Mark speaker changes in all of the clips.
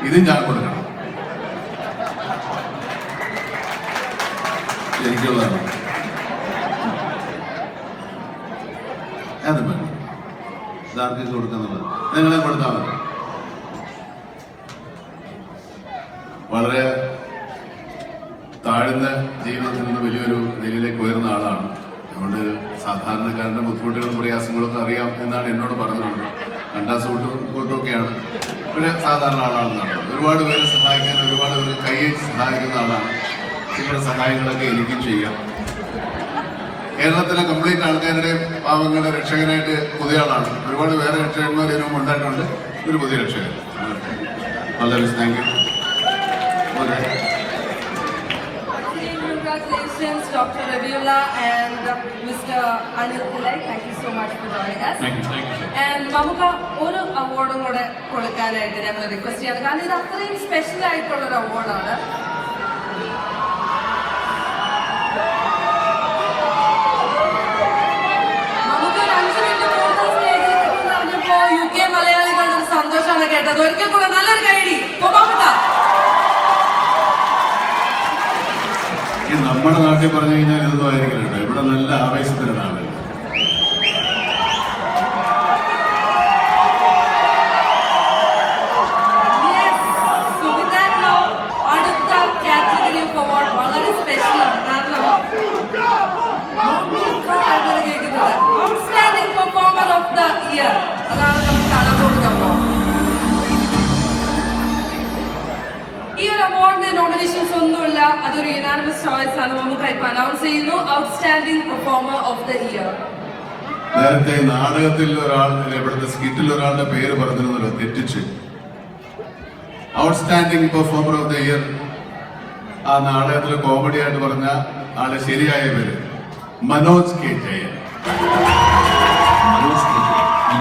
Speaker 1: ഇതും ഞാൻ കൊടുക്കണം. എനിക്കുള്ളതാണ്. അത് വേണം. ഇതാർക്കും കൊടുക്കുന്നുള്ളത് നിങ്ങളെ കൊടുത്താൽ മതി. വളരെ താഴ്ന്ന ജീവിതത്തിൽ നിന്ന് വലിയൊരു നിലയിലേക്ക് ഉയർന്ന ആളാണ്. അതുകൊണ്ട് സാധാരണക്കാരുടെ ബുദ്ധിമുട്ടുകളും പ്രയാസങ്ങളൊക്കെ അറിയാം എന്നാണ് എന്നോട് പറഞ്ഞിട്ടുള്ളത്. കൂട്ടുമൊക്കെയാണ്. ഒരു സാധാരണ ആളാണെന്നാണ്. ഒരുപാട് പേരെ സഹായിക്കാൻ, ഒരുപാട് പേര് കൈയ്യച്ച് സഹായിക്കുന്ന ആളാണ്. ഇവരുടെ സഹായങ്ങളൊക്കെ എനിക്കും ചെയ്യാം. കേരളത്തിലെ കംപ്ലീറ്റ് ആൾക്കാരുടെയും പാവങ്ങളുടെ രക്ഷകനായിട്ട് പുതിയ ആളാണ്. ഒരുപാട് വേറെ രക്ഷകന്മാർ ഇതിനും ഉണ്ടായിട്ടുണ്ട്. ഒരു പുതിയ രക്ഷകൻ. വളരെ thank you.
Speaker 2: Congratulations, Dr. Raviula and Mr. Anil Pillai. Thank you so much for joining us.
Speaker 1: Thank you.
Speaker 2: And നമുക്ക് ഒരു അവാർഡും കൂടെ കൊടുക്കാനായിട്ട് ഞങ്ങൾ റിക്വസ്റ്റ് ചെയ്യാണ്. കാരണം ഇത് അത്രയും സ്പെഷ്യൽ ആയിട്ടുള്ള ഒരു അവാർഡാണ്. നമുക്ക് ഒരു 5 മിനിറ്റ് കൂടുതൽ സ്റ്റേജിൽ പറഞ്ഞപ്പോ UK മലയാളികളുടെ ഒരു സന്തോഷമാണ് കേട്ടത്. ഒരിക്കൽ കൂടെ നല്ലൊരു കൈഡി
Speaker 1: നമ്മുടെ നാട്ടിൽ പറഞ്ഞു കഴിഞ്ഞാൽ ഇതൊന്നും ആയിരിക്കില്ല. ഇവിടെ നല്ല ആവേശത്തിലാണ്.
Speaker 2: അടുത്ത കാറ്റഗറി ഓഫ് അവാർഡ് വളരെ സ്പെഷ്യലാണ്. കാരണം കേൾക്കുന്നത് outstanding performer of the year. അതാണ് നമുക്ക് കാണാൻ കൊടുക്കുമ്പോൾ ഈ ഒരു അവാർഡിന്റെ നോമിനേഷൻസ് ഒന്നുമില്ല. അതൊരു യുനാനിമസ് ചോയ്സ് ആണ്. നമുക്ക് ഇപ്പൊ അനൗൺസ് ചെയ്യുന്നു outstanding performer of the year.
Speaker 1: നേരത്തെ നാടകത്തിൽ ഒരാൾ, ഇവിടുത്തെ സ്കിറ്റിൽ ഒരാളുടെ പേര് പറഞ്ഞിരുന്നല്ലോ, തെറ്റിച്ച്. Outstanding performer of the year ആ നാടകത്തിൽ കോമഡി ആയിട്ട് പറഞ്ഞ ആളെ ശരിയായ പേര് മനോജ് കെ ജയൻ.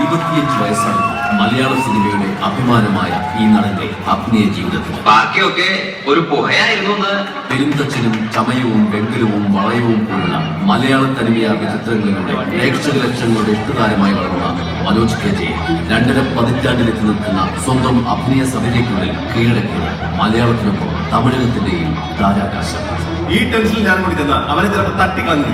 Speaker 3: 25 വയസ്സാണ് മലയാള സിനിമയുടെ അഭിമാനമായ ഈ നടന്റെ അഭിനയ ജീവിതത്തിൽ.
Speaker 4: ബാക്കിയൊക്കെ ഒരു പുഹയായിരുന്നു.
Speaker 3: പെരുന്തച്ചനും ചമയവും വെങ്കലവും വളയവും പോലുള്ള മലയാള തനിമയാർന്ന ചിത്രങ്ങളിലൂടെ പ്രേക്ഷക ലക്ഷങ്ങളുടെ ഇഷ്ടതാരമായി വളർന്ന മനോജ് കെ ജയൻ 2.5 പതിറ്റാണ്ടിലെത്തി നിൽക്കുന്ന സ്വന്തം അഭിനയ സഭയ്ക്കുള്ളിൽ കീഴടക്കിയത് മലയാളത്തിനൊപ്പം തമിഴകത്തിന്റെയും താരാകാശം.
Speaker 5: ഈ ടെൻഷനിൽ ഞാൻ കൂടി ചെന്ന അവനെ ചിലപ്പോൾ തട്ടിക്കളഞ്ഞു.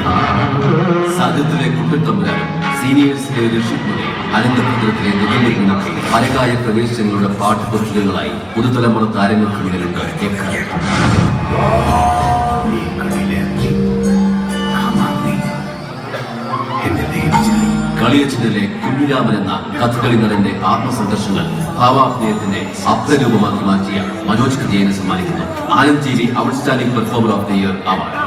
Speaker 3: സഹജത്തിലെ കുട്ടിത്തമ്പുരാനും സീനിയേഴ്സിലെ ഋഷിപ് മുതൽ അനന്തപുരത്തിലെ നിലനിൽക്കുന്നൊക്കെ പരകായ പ്രവേശനങ്ങളുടെ പാഠപുസ്തകങ്ങളായി പുതുതലമുറ താരങ്ങൾക്ക് മുന്നിലുണ്ട് എക്കാലം. കളിയച്ചിലെ കുഞ്ഞിരാമൻ എന്ന കഥകളി നടന്റെ ആത്മസംഘർഷങ്ങൾ ഭാവാഭിനയത്തിന്റെ അപ്രരൂപമാക്കി മാറ്റിയ മനോജ് കെ ജയനെ സമ്മാനിക്കുന്നു Anand TV outstanding performer of the year award.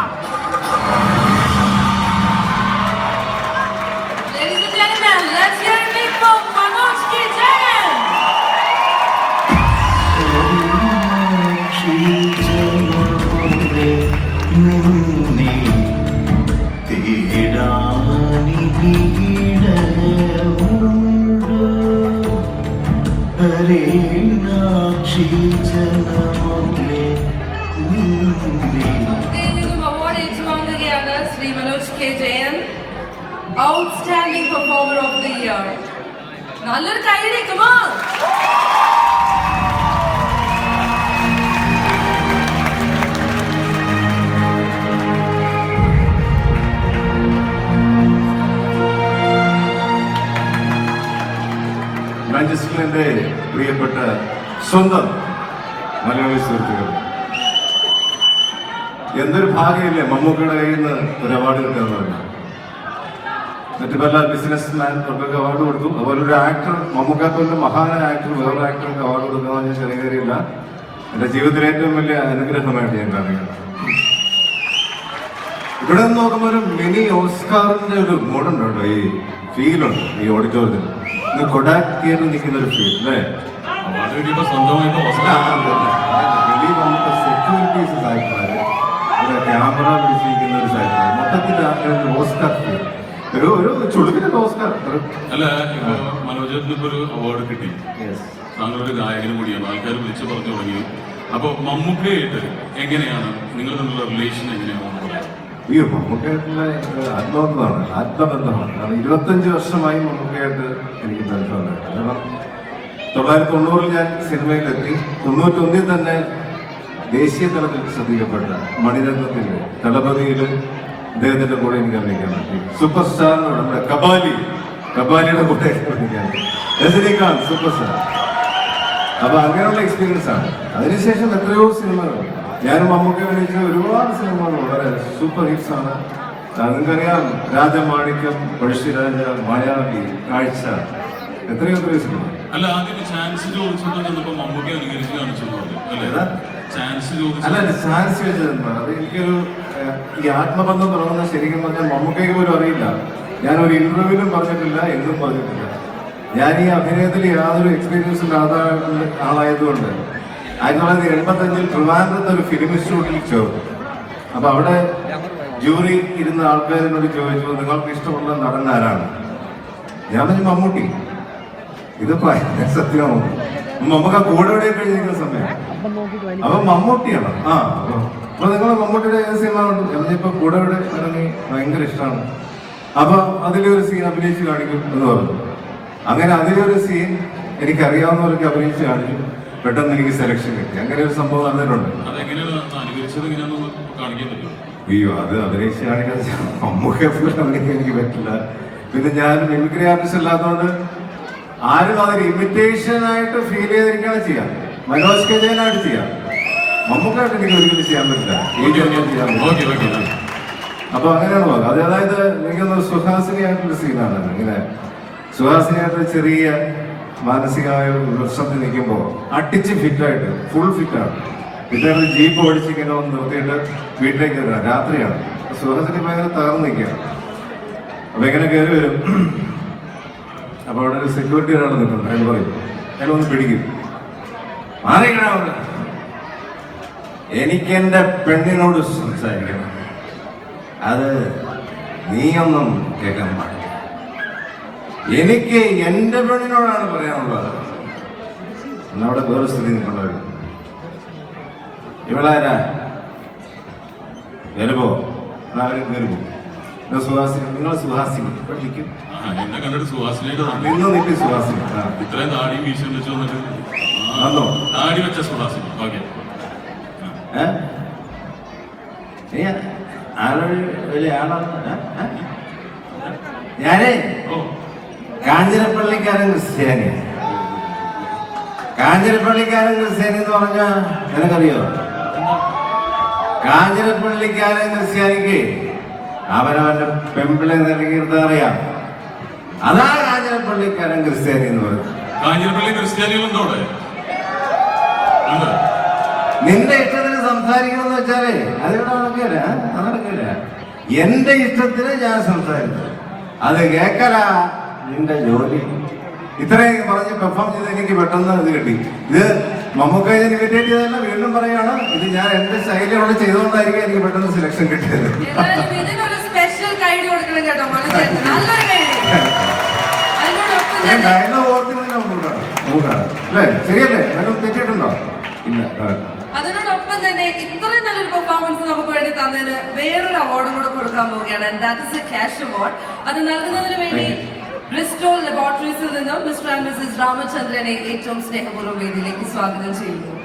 Speaker 2: Shri Manoj K Jayan outstanding performer of the year. നല്ലൊരു കൈഡി. Come on.
Speaker 5: മാഞ്ചസ്റ്ററിന്റെ പ്രിയപ്പെട്ട സ്വന്തം മലയാളി സുഹൃത്തുക്കൾ, എന്തൊരു ഭാഗ്യമില്ലേ മമ്മൂക്കയുടെ കയ്യിൽ നിന്ന് ഒരു അവാർഡ് കിട്ടുക പറഞ്ഞു. മറ്റു പല ബിസിനസ് മാൻവർക്കൊക്കെ അവാർഡ് കൊടുക്കും. അതുപോലെ ഒരു ആക്ടർ, മമ്മൂക്കാത്തോന്റെ മഹാനായ ആക്ടർ വേറൊരു ആക്ടർക്ക് അവാർഡ് കൊടുക്കുന്ന ഞാൻ ചെറിയ കാര്യമില്ല. എന്റെ ജീവിതത്തിലെ ഏറ്റവും വലിയ അനുഗ്രഹമായിട്ട് ഞാൻ കാണുകയാണ്. ഇവിടെ നിന്ന് നോക്കുമ്പോൾ ഒരു മിനി ഓസ്കാറിന്റെ ഒരു മൂടുണ്ട് കേട്ടോ, ഈ ഫീലുണ്ട് ഈ ഓഡിറ്റോറിയത്തിൽ. കൊഡാക് തിയേറ്ററിൽ നിൽക്കുന്ന ഒരു ഫീൽ അല്ലേ? സെക്യൂരിറ്റീസ് സായിപ്പാര്, ക്യാമറ പിടിച്ചിരിക്കുന്ന ഒരു സായിപ്പാര്, മൊത്തത്തിൽ ഓസ്കാർ ഫീൽ. ഒരു ചുളുവിന്റെ ഓസ്കാർ
Speaker 1: അല്ല. മനോജ് ഒരു അവാർഡ് കിട്ടി. താങ്കളൊരു ഗായകനും കൂടിയാണ്. ആൾക്കാർ വിളിച്ചു പറഞ്ഞു തുടങ്ങി. അപ്പൊ മമ്മൂക്കയായിട്ട് എങ്ങനെയാണ് നിങ്ങൾ തമ്മിലുള്ള റിലേഷൻ? എങ്ങനെയാണ്
Speaker 5: അയ്യോ, മമ്മൂക്കയായിട്ടുള്ള ആത്മബന്ധമാണ്. കാരണം 25 വർഷമായി മമ്മൂക്കയായിട്ട് എനിക്ക് ബന്ധമുണ്ട്. കാരണം 1990 ഞാൻ സിനിമയിലെത്തി. 91 തന്നെ ദേശീയ തലത്തിൽ ശ്രദ്ധിക്കപ്പെട്ട മണിരത്നത്തിന്റെ തലപതിയിൽ അദ്ദേഹത്തിന്റെ കൂടെ എനിക്ക് അഭിനയിക്കാൻ പറ്റി. സൂപ്പർ സ്റ്റാറിനോട് നമ്മുടെ കബാലിയുടെ കൂടെ അഭിനയിക്കാൻ പറ്റി. Rajinikanth super star. അപ്പൊ അങ്ങനെയുള്ള എക്സ്പീരിയൻസ് ആണ്. അതിനുശേഷം എത്രയോ സിനിമകൾ ഞാനും മമ്മൂട്ടി അഭിനയിച്ച ഒരുപാട് സിനിമകൾ വളരെ സൂപ്പർ ഹിറ്റ്സ് ആണ്. നിങ്ങൾക്കറിയാം, രാജമാണിക്യം, പഴശ്ശിരാജ, മായാവി, കാഴ്ച, എത്രയോ സിനിമ.
Speaker 6: അല്ല, ആദ്യം ചാൻസ് ചോദിച്ചപ്പോൾ മമ്മൂട്ടി അനുകരിച്ച് കാണിച്ചു ചാൻസ്
Speaker 5: അല്ല, ചാൻസ് ചോദിച്ചതെന്താ, അത് എനിക്കൊരു ഈ ആത്മബന്ധം തുടങ്ങുന്ന ശരിക്കും പറഞ്ഞാൽ മമ്മൂക്കയ്ക്ക് പോലും അറിയില്ല. ഞാനൊരു ഇന്റർവ്യൂവിലും പറഞ്ഞിട്ടില്ല, എന്തും പറഞ്ഞിട്ടില്ല. ഞാൻ ഈ അഭിനയത്തിൽ യാതൊരു എക്സ്പീരിയൻസ് ഇല്ലാത്ത ആളായതുകൊണ്ട് 1985 ട്രിവാൻഡ്രത്ത് ഒരു ഫിലിം ഇൻസ്റ്റിറ്റ്യൂട്ടിൽ ചേർന്നു. അപ്പൊ അവിടെ ജൂറി ഇരുന്ന ആൾക്കാരിനോട് ചോദിച്ചു, നിങ്ങൾക്ക് ഇഷ്ടമുള്ള നടൻ ആരാണ്? ഞാൻ പറഞ്ഞു മമ്മൂട്ടി. ഇത് സത്യമാണ്. നമുക്ക് കൂടെ എവിടെ കഴിഞ്ഞിരിക്കുന്ന സമയം. അപ്പൊ മമ്മൂട്ടിയാണ്. അപ്പൊ നിങ്ങൾ മമ്മൂട്ടിയുടെ ഏത് സിനിമ ഉണ്ട്? ഇപ്പൊ കൂടെ എവിടെ ഇറങ്ങി ഭയങ്കര ഇഷ്ടമാണ്. അപ്പൊ അതിലൊരു സീൻ അഭിനയിച്ച് കാണിക്കും എന്ന് പറഞ്ഞു. അങ്ങനെ അതിലൊരു സീൻ എനിക്കറിയാവുന്നവർക്ക് അഭിനയിച്ച് കാണിച്ചു. പെട്ടെന്ന് എനിക്ക് സെലക്ഷൻ കിട്ടി. അങ്ങനെ ഒരു സംഭവം നടന്നിട്ടുണ്ട്. അയ്യോ, അത് അഭിനയിച്ച് കാണിക്കാൻ മമ്മൂക്കെ അഭിനയിക്കാൻ എനിക്ക് പറ്റില്ല. പിന്നെ ഞാൻ മിമിക്രി ആർട്ടിസ്റ്റ് അല്ലാത്തതുകൊണ്ട് ആരും അതൊരു ഇമിറ്റേഷൻ ആയിട്ട് ഫീൽ ചെയ്തിരിക്കുകയാണ് ചെയ്യാം. മനോജ് കെ ജയനായിട്ട് ചെയ്യാം. മമ്മൂക്കായിട്ട് എനിക്ക് ഒരിക്കലും ചെയ്യാൻ പറ്റില്ല. അപ്പൊ അങ്ങനെയാണ് പോകുന്നത്. അത് അതായത് എനിക്കൊന്ന് സുഹാസിനിയായിട്ടുള്ള സീനാണ്. ഇങ്ങനെ സുഹാസിനിയായിട്ട് ചെറിയ മാനസികമായ പ്രശ്നത്തിൽ നിൽക്കുമ്പോൾ അടിച്ച് ഫിറ്റായിട്ട് ഫുൾ ഫിറ്റാണ്. ഫിറ്റായിട്ട് ജീപ്പ് ഓടിച്ച് ഇങ്ങനെ ഒന്ന് നിർത്തിയിട്ട് വീട്ടിലേക്ക് കയറുക. രാത്രിയാണ്. സുഹാസിനി ഭയങ്കര തകർന്ന് നിൽക്കുകയാണ്. അപ്പൊ എങ്ങനെ കയറി വരും. അപ്പൊ അവിടെ ഒരു സെക്യൂരിറ്റി ഒരാൾ നിൽക്കുന്നുണ്ട്. അയാൾ പറയും, അയാൾ ഒന്ന് പിടിക്കും. മാറിക്കണ, എനിക്ക് എന്റെ പെണ്ണിനോട് സംസാരിക്കണം. അത് നീയൊന്നും കേൾക്കാൻ പാടില്ല. എനിക്ക് എന്റെ പെണ്ണിനോടാണ് പറയാനുള്ളത്. എന്നവിടെ വേറെ സ്ഥിതി നിൽക്കേണ്ടവർ ഇവളാരാ? വരുമ്പോ എല്ലാവരും കയറുമ്പോ സുഹാസിനി, നിങ്ങൾ സുഹാസിനി നിൽക്കും.
Speaker 6: എന്നെ കണ്ടിട്ട് സുഹാസിനിയുടെ
Speaker 5: ഇന്ന് നിൽക്കും സുഹാസിനി.
Speaker 6: ഇത്രയും താടി വീശി വെച്ച് വന്നിട്ട്
Speaker 5: വന്നോ?
Speaker 6: താടി വെച്ച സുഹാസിനി. ഓക്കെ,
Speaker 5: ആളൊരു വലിയ ആളാണ്. ഞാനേ കാഞ്ഞിരപ്പള്ളിക്കാരൻ ക്രിസ്ത്യാനി. കാഞ്ഞിരപ്പള്ളിക്കാരൻ ക്രിസ്ത്യാനി എന്ന് പറഞ്ഞാ നിനക്കറിയോ? കാഞ്ഞിരപ്പള്ളിക്കാരൻ ക്രിസ്ത്യാനിക്ക് അവനവന്റെ പെമ്പിളെ നൽകിയിരുത്താൻ അറിയാം. അതാ കാഞ്ഞിരപ്പള്ളിക്കാരൻ ക്രിസ്ത്യാനി എന്ന് പറയുന്നത്.
Speaker 6: കാഞ്ഞിരപ്പള്ളി ക്രിസ്ത്യാനികളുണ്ടോ?
Speaker 5: നിന്റെ ഇഷ്ടത്തിന് സംസാരിക്കണം എന്ന് വെച്ചാലേ അതിവിടെ നടക്കില്ല. അത് നടക്കില്ല. എന്റെ ഇഷ്ടത്തിന് ഞാൻ സംസാരിച്ചു, അത് കേക്കല നിന്റെ ജോലി. ഇത്രയും പറഞ്ഞ് പെർഫോം ചെയ്ത് എനിക്ക് പെട്ടെന്ന് ഇത് കിട്ടി. ഇത് മമ്മൂക്ക ഞാൻ ഇമിറ്റേറ്റ് ചെയ്തതല്ല, വീണ്ടും പറയാണ്. ഇത് ഞാൻ എന്റെ ശൈലിയോട് ചെയ്തുകൊണ്ടായിരിക്കും എനിക്ക് പെട്ടെന്ന് സെലക്ഷൻ കിട്ടിയത്. ഞാൻ ഡയലോഗ് ഓർക്കുന്നതിന് നമുക്കാണ് അല്ലേ? ശരിയല്ലേ? ഡയലോഗ് തെറ്റിയിട്ടുണ്ടോ? ഇല്ല.
Speaker 2: അതിനോടൊപ്പം തന്നെ ഇത്രയും നല്ലൊരു പെർഫോമൻസ് നമുക്ക് വേണ്ടി തന്നതിന് വേറൊരു അവാർഡും കൂടെ കൊടുക്കാൻ പോവുകയാണ്. That is A cash award. അത് നൽകുന്നതിന് വേണ്ടി ബ്രിസ്റ്റോൾ ലബോറട്ടറീസിൽ നിന്നും മിസ്റ്റർ ആൻഡ് മിസസ് രാമചന്ദ്രനെ ഏറ്റവും സ്നേഹപൂർവ്വം വേദിയിലേക്ക് സ്വാഗതം ചെയ്യുന്നു.